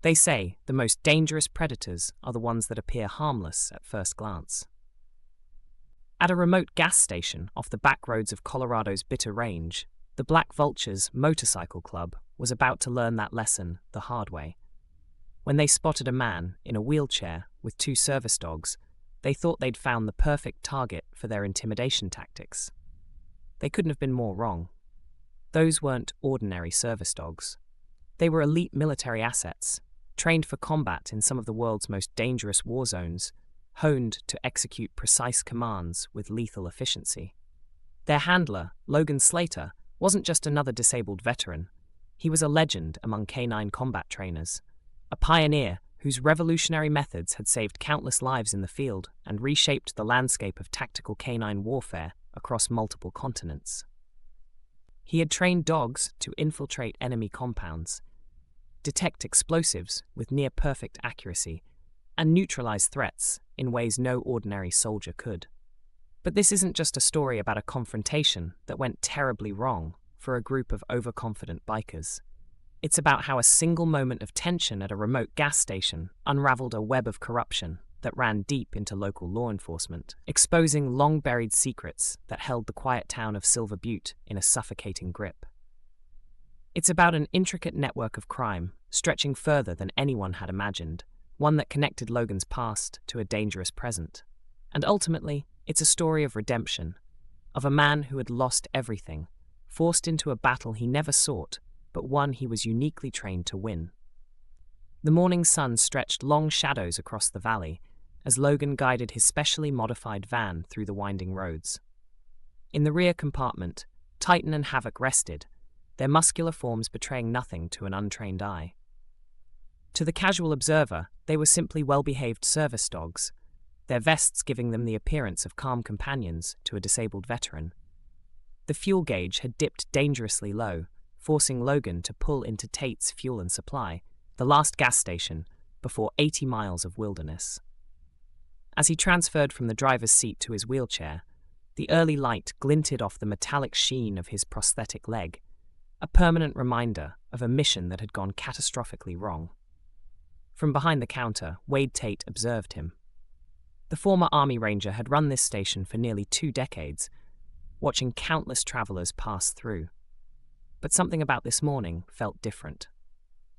They say the most dangerous predators are the ones that appear harmless at first glance. At a remote gas station off the back roads of Colorado's Bitter Range, the Black Vultures Motorcycle Club was about to learn that lesson the hard way. When they spotted a man in a wheelchair with 2 service dogs, they thought they'd found the perfect target for their intimidation tactics. They couldn't have been more wrong. Those weren't ordinary service dogs. They were elite military assets, trained for combat in some of the world's most dangerous war zones, honed to execute precise commands with lethal efficiency. Their handler, Logan Slater, wasn't just another disabled veteran. He was a legend among canine combat trainers, a pioneer whose revolutionary methods had saved countless lives in the field and reshaped the landscape of tactical canine warfare across multiple continents. He had trained dogs to infiltrate enemy compounds, detect explosives with near-perfect accuracy, and neutralize threats in ways no ordinary soldier could. But this isn't just a story about a confrontation that went terribly wrong for a group of overconfident bikers. It's about how a single moment of tension at a remote gas station unraveled a web of corruption that ran deep into local law enforcement, exposing long-buried secrets that held the quiet town of Silver Butte in a suffocating grip. It's about an intricate network of crime, stretching further than anyone had imagined, one that connected Logan's past to a dangerous present. And ultimately, it's a story of redemption, of a man who had lost everything, forced into a battle he never sought, but one he was uniquely trained to win. The morning sun stretched long shadows across the valley as Logan guided his specially modified van through the winding roads. In the rear compartment, Titan and Havoc rested, their muscular forms betraying nothing to an untrained eye. To the casual observer, they were simply well-behaved service dogs, their vests giving them the appearance of calm companions to a disabled veteran. The fuel gauge had dipped dangerously low, forcing Logan to pull into Tate's Fuel and Supply, the last gas station, before 80 miles of wilderness. As he transferred from the driver's seat to his wheelchair, the early light glinted off the metallic sheen of his prosthetic leg, a permanent reminder of a mission that had gone catastrophically wrong. From behind the counter, Wade Tate observed him. The former Army Ranger had run this station for nearly 2 decades, watching countless travelers pass through. But something about this morning felt different.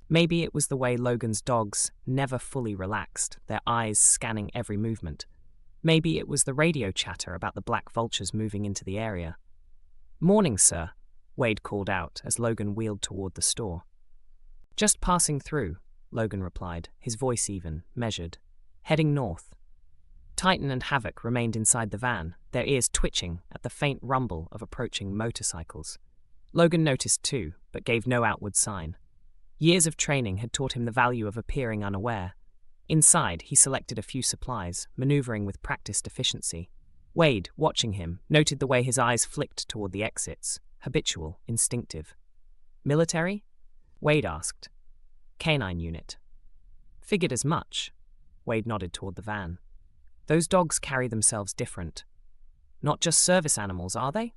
Maybe it was the way Logan's dogs never fully relaxed, their eyes scanning every movement. Maybe it was the radio chatter about the Black Vultures moving into the area. "Morning, sir," Wade called out as Logan wheeled toward the store. "Just passing through," Logan replied, his voice even, measured. "Heading north." Titan and Havoc remained inside the van, their ears twitching at the faint rumble of approaching motorcycles. Logan noticed too, but gave no outward sign. Years of training had taught him the value of appearing unaware. Inside, he selected a few supplies, maneuvering with practiced efficiency. Wade, watching him, noted the way his eyes flicked toward the exits, habitual, instinctive. "Military?" Wade asked. "Canine unit." "Figured as much." Wade nodded toward the van. "Those dogs carry themselves different. Not just service animals, are they?"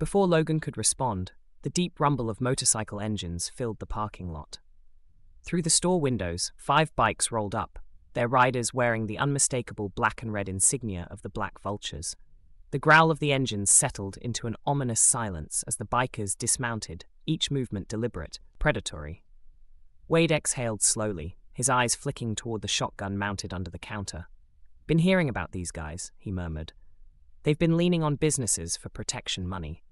Before Logan could respond, the deep rumble of motorcycle engines filled the parking lot. Through the store windows, 5 bikes rolled up, their riders wearing the unmistakable black and red insignia of the Black Vultures. The growl of the engines settled into an ominous silence as the bikers dismounted, each movement deliberate, predatory. Wade exhaled slowly, his eyes flicking toward the shotgun mounted under the counter. "Been hearing about these guys," he murmured. "They've been leaning on businesses for protection money.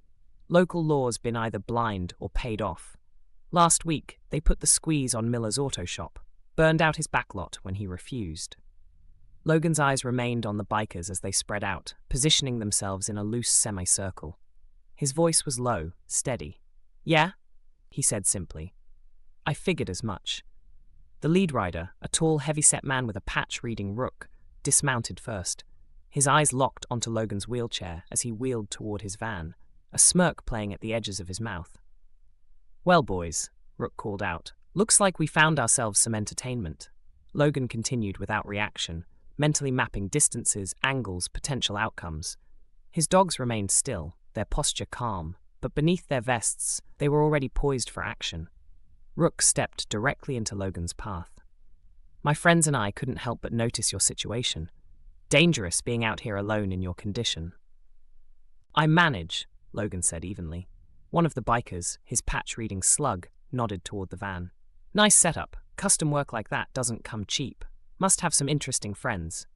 Local law's been either blind or paid off. Last week, they put the squeeze on Miller's auto shop, burned out his backlot when he refused." Logan's eyes remained on the bikers as they spread out, positioning themselves in a loose semicircle. His voice was low, steady. "Yeah?" he said simply. "I figured as much." The lead rider, a tall, heavy-set man with a patch-reading rook, dismounted first, his eyes locked onto Logan's wheelchair as he wheeled toward his van, a smirk playing at the edges of his mouth. "Well, boys," Rook called out, "looks like we found ourselves some entertainment." Logan continued without reaction, mentally mapping distances, angles, potential outcomes. His dogs remained still, their posture calm, but beneath their vests, they were already poised for action. Rook stepped directly into Logan's path. My friends and I couldn't help but notice your situation. Dangerous being out here alone in your condition. I manage, Logan said evenly. One of the bikers, his patch-reading Slug, nodded toward the van. Nice setup. Custom work like that doesn't come cheap. Must have some interesting friends.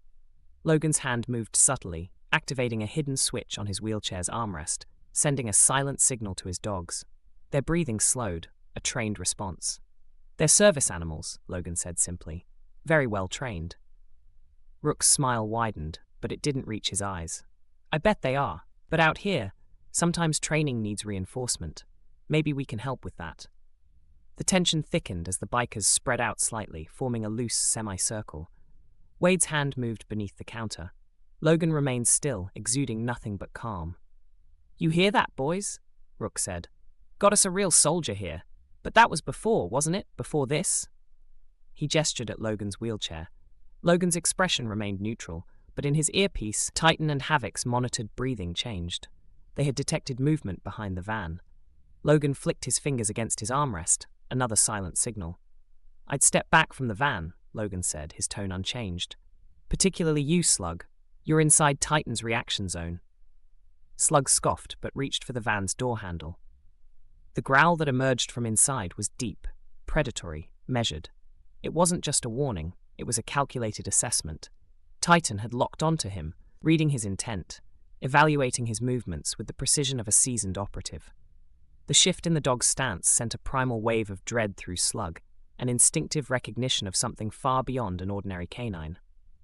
Logan's hand moved subtly, activating a hidden switch on his wheelchair's armrest, sending a silent signal to his dogs. Their breathing slowed, a trained response. They're service animals, Logan said simply. Very well trained. Rook's smile widened, but it didn't reach his eyes. I bet they are, but out here, sometimes training needs reinforcement. Maybe we can help with that. The tension thickened as the bikers spread out slightly, forming a loose semicircle. Wade's hand moved beneath the counter. Logan remained still, exuding nothing but calm. You hear that, boys? Rook said. Got us a real soldier here. But that was before, wasn't it? Before this? He gestured at Logan's wheelchair. Logan's expression remained neutral, but in his earpiece, Titan and Havoc's monitored breathing changed. They had detected movement behind the van. Logan flicked his fingers against his armrest, another silent signal. I'd step back from the van, Logan said, his tone unchanged. Particularly you, Slug. You're inside Titan's reaction zone. Slug scoffed, but reached for the van's door handle. The growl that emerged from inside was deep, predatory, measured. It wasn't just a warning, it was a calculated assessment. Titan had locked onto him, reading his intent, evaluating his movements with the precision of a seasoned operative. The shift in the dog's stance sent a primal wave of dread through Slug, an instinctive recognition of something far beyond an ordinary canine.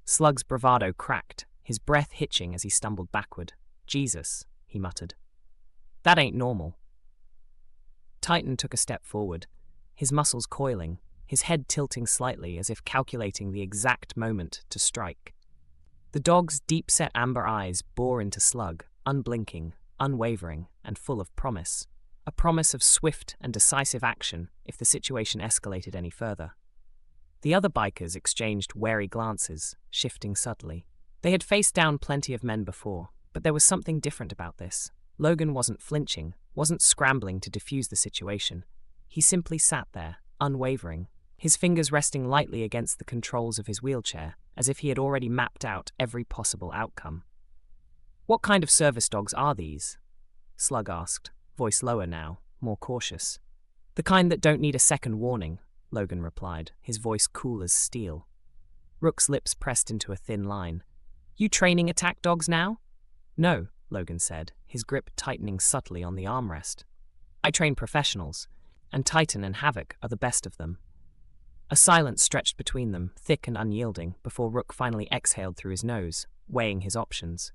Slug's bravado cracked, his breath hitching as he stumbled backward. Jesus, he muttered. That ain't normal. Titan took a step forward, his muscles coiling, his head tilting slightly as if calculating the exact moment to strike. The dog's deep-set amber eyes bore into Slug, unblinking, unwavering, and full of promise. A promise of swift and decisive action if the situation escalated any further. The other bikers exchanged wary glances, shifting subtly. They had faced down plenty of men before, but there was something different about this. Logan wasn't flinching, wasn't scrambling to defuse the situation. He simply sat there, unwavering, his fingers resting lightly against the controls of his wheelchair, as if he had already mapped out every possible outcome. What kind of service dogs are these? Slug asked, voice lower now, more cautious. The kind that don't need a second warning, Logan replied, his voice cool as steel. Rook's lips pressed into a thin line. You training attack dogs now? No, Logan said, his grip tightening subtly on the armrest. I train professionals, and Titan and Havoc are the best of them. A silence stretched between them, thick and unyielding, before Rook finally exhaled through his nose, weighing his options.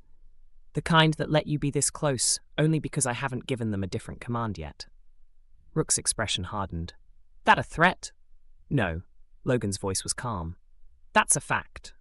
The kind that let you be this close only because I haven't given them a different command yet. Rook's expression hardened. That a threat? No, Logan's voice was calm. That's a fact.